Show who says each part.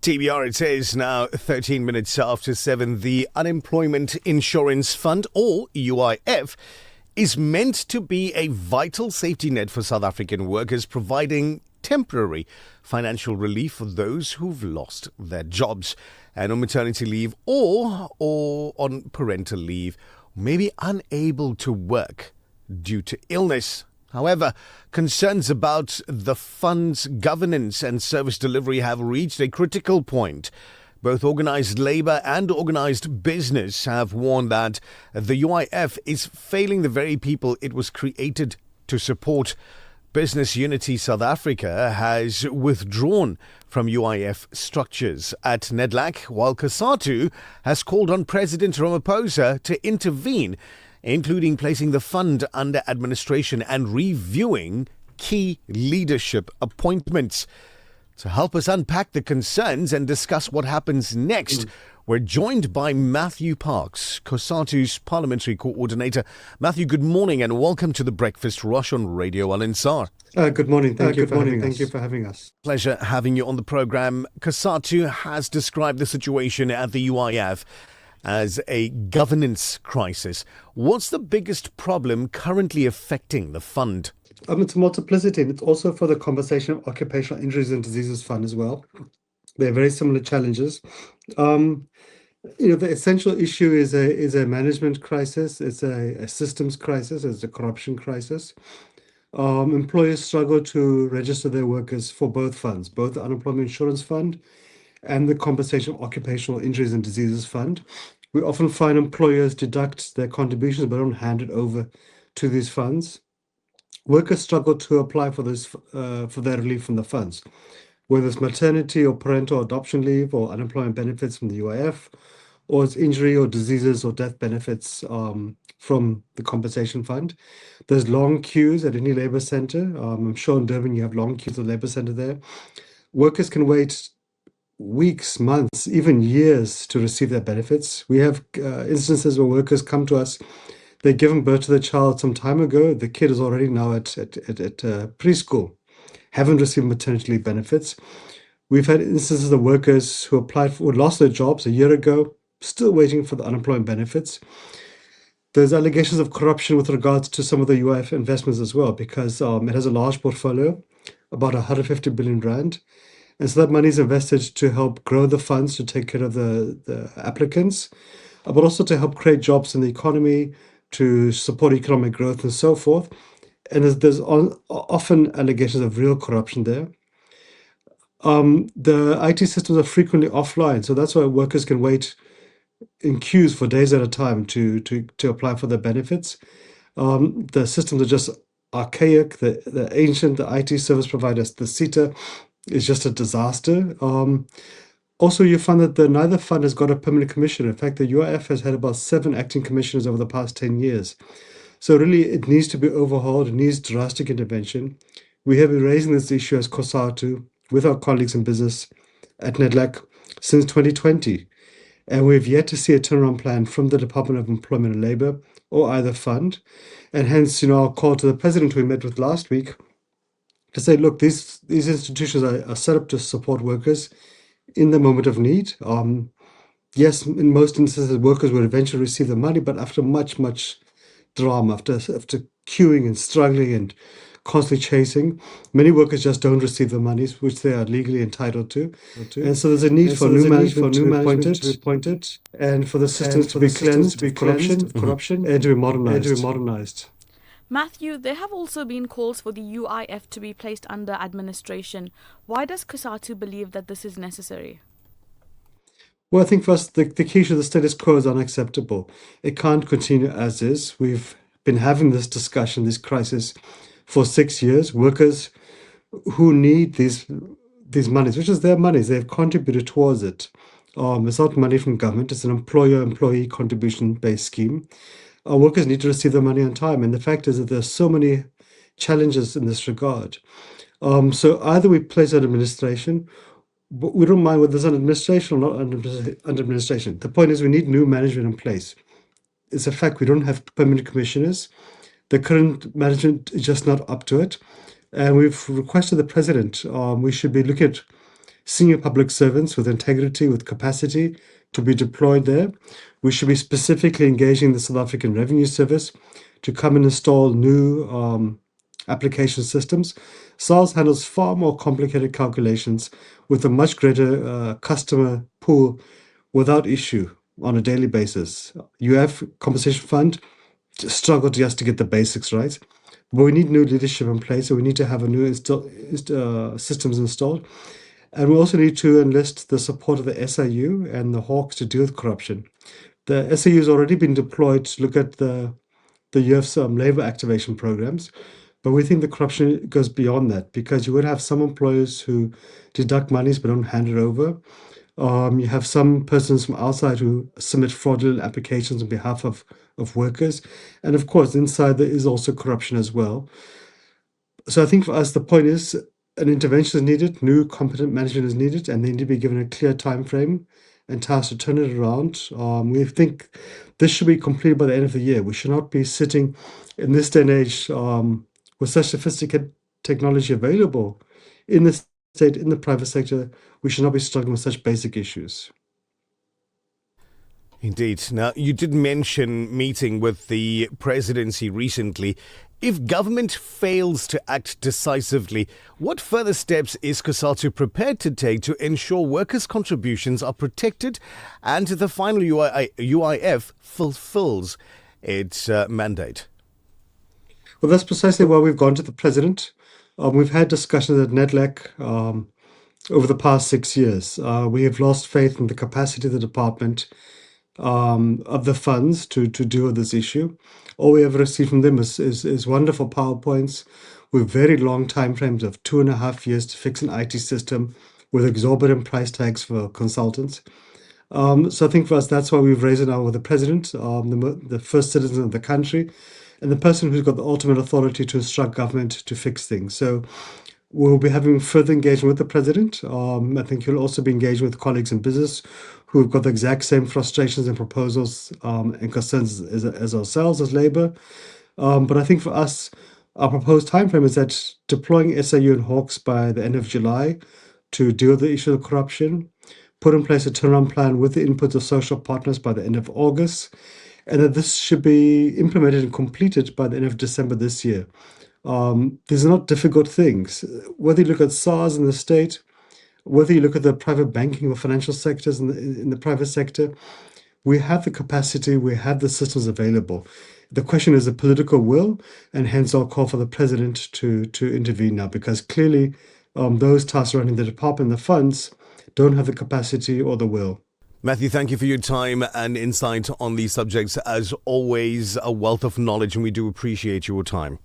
Speaker 1: TBR, it says now 13 minutes after 7. The Unemployment Insurance Fund, or UIF, is meant to be a vital safety net for South African workers, providing temporary financial relief for those who've lost their jobs and on maternity leave or on parental leave, maybe unable to work due to illness. However, concerns about the fund's governance and service delivery have reached a critical point. Both organised labour and organised business have warned that the UIF is failing the very people it was created to support. Business Unity South Africa has withdrawn from UIF structures at NEDLAC, while COSATU has called on President Ramaphosa to intervene, including placing the fund under administration and reviewing key leadership appointments. To help us unpack the concerns and discuss what happens next, we're joined by Matthew Parks, COSATU's Parliamentary Coordinator. Matthew, good morning and welcome to the Breakfast Rush on Radio Ansaar.
Speaker 2: Good morning. Thank you for having us.
Speaker 1: Pleasure having you on the program. COSATU has described the situation at the UIF as a governance crisis. What's the biggest problem currently affecting the fund?
Speaker 2: It's multiplicity, and it's also for the Compensation of Occupational Injuries and Diseases Fund as well. They're very similar challenges. The essential issue is a management crisis. It's a systems crisis. It's a corruption crisis. Employers struggle to register their workers for both funds, both the Unemployment Insurance Fund and the Compensation of Occupational Injuries and Diseases Fund. We often find employers deduct their contributions but don't hand it over to these funds. Workers struggle to apply for their relief from the funds, whether it's maternity or parental adoption leave or unemployment benefits from the UIF, or it's injury or diseases or death benefits from the compensation fund. There's long queues at any labour centre. I'm sure in Durban you have long queues at the labour centre there. Workers can wait weeks, months, even years to receive their benefits. We have instances where workers come to us, they've given birth to their child some time ago, the kid is already now at preschool, haven't received maternity leave benefits. We've had instances of workers who lost their jobs a year ago, still waiting for the unemployment benefits. There's allegations of corruption with regards to some of the UIF investments as well, because it has a large portfolio, about 150 billion rand. And so that money is invested to help grow the funds, to take care of the applicants, but also to help create jobs in the economy, to support economic growth and so forth. And there's often allegations of real corruption there. The IT systems are frequently offline, so that's why workers can wait in queues for days at a time to apply for their benefits. The systems are just archaic. The ancient, the IT service providers, the SETA, is just a disaster. Also, you find that neither fund has got a permanent commissioner. In fact, the UIF has had about 7 acting commissioners over the past 10 years. So really, it needs to be overhauled. It needs drastic intervention. We have been raising this issue as COSATU with our colleagues in business at NEDLAC since 2020. And we've yet to see a turnaround plan from the Department of Employment and Labour or either fund. And hence, our call to the President who we met with last week to say, look, these institutions are set up to support workers in the moment of need. Yes, in most instances, workers will eventually receive the money, but after much drama, after queuing and struggling and constantly chasing, many workers just don't receive the monies which they are legally entitled to. And so there's a need for new management to be appointed, and for the systems to be cleansed, to be corruption, and to be modernized.
Speaker 3: Matthew, there have also been calls for the UIF to be placed under administration. Why does COSATU believe that this is necessary?
Speaker 2: Well, I think for us, the key issue, the status quo is unacceptable. It can't continue as is. We've been having this discussion, this crisis, for 6 years. Workers who need these monies, which is their monies, they've contributed towards it. It's not money from government, it's an employer-employee contribution-based scheme. Our workers need to receive their money on time. And the fact is that there's so many challenges in this regard. So either we place an administration, but we don't mind whether there's an administration or not under administration. The point is we need new management in place. It's a fact we don't have permanent commissioners. The current management is just not up to it. And we've requested the President, we should be looking at senior public servants with integrity, with capacity to be deployed there. We should be specifically engaging the South African Revenue Service to come and install new application systems. SARS handles far more complicated calculations with a much greater customer pool without issue on a daily basis. UIF compensation fund struggle just to get the basics right. But we need new leadership in place, so we need to have a new systems installed. And we also need to enlist the support of the SIU and the Hawks to deal with corruption. The SIU has already been deployed to look at the UIF's labor activation programs, but we think the corruption goes beyond that because you would have some employers who deduct monies but don't hand it over. You have some persons from outside who submit fraudulent applications on behalf of workers. And of course, inside there is also corruption as well. So I think for us, the point is an intervention is needed, new competent management is needed, and they need to be given a clear time frame and tasked to turn it around. We think this should be completed by the end of the year. We should not be sitting in this day and age with such sophisticated technology available in the state, in the private sector. We should not be struggling with such basic issues.
Speaker 1: Indeed. Now, you did mention meeting with the presidency recently. If government fails to act decisively, what further steps is COSATU prepared to take to ensure workers' contributions are protected and the final UIF fulfills its mandate?
Speaker 2: Well, that's precisely why we've gone to the president. We've had discussions at NEDLAC over the past 6 years. We have lost faith in the capacity of the department of the funds to deal with this issue. All we ever receive from them is wonderful PowerPoints with very long timeframes of 2.5 years to fix an IT system with exorbitant price tags for consultants. So I think for us, that's why we've raised it now with the president, the first citizen of the country, and the person who's got the ultimate authority to instruct government to fix things. So we'll be having further engagement with the president. I think he'll also be engaging with colleagues in business who've got the exact same frustrations and proposals and concerns as ourselves as Labour. But I think for us, our proposed timeframe is that deploying SIU and Hawks by the end of July to deal with the issue of corruption, put in place a turnaround plan with the input of social partners by the end of August, and that this should be implemented and completed by the end of December this year. These are not difficult things. Whether you look at SARS in the state, whether you look at the private banking or financial sectors in the private sector, we have the capacity, we have the systems available. The question is the political will, and hence I'll call for the president to intervene now, because clearly those tasked running the department, the funds, don't have the capacity or the will.
Speaker 1: Matthew, thank you for your time and insight on these subjects. As always, a wealth of knowledge, and we do appreciate your time.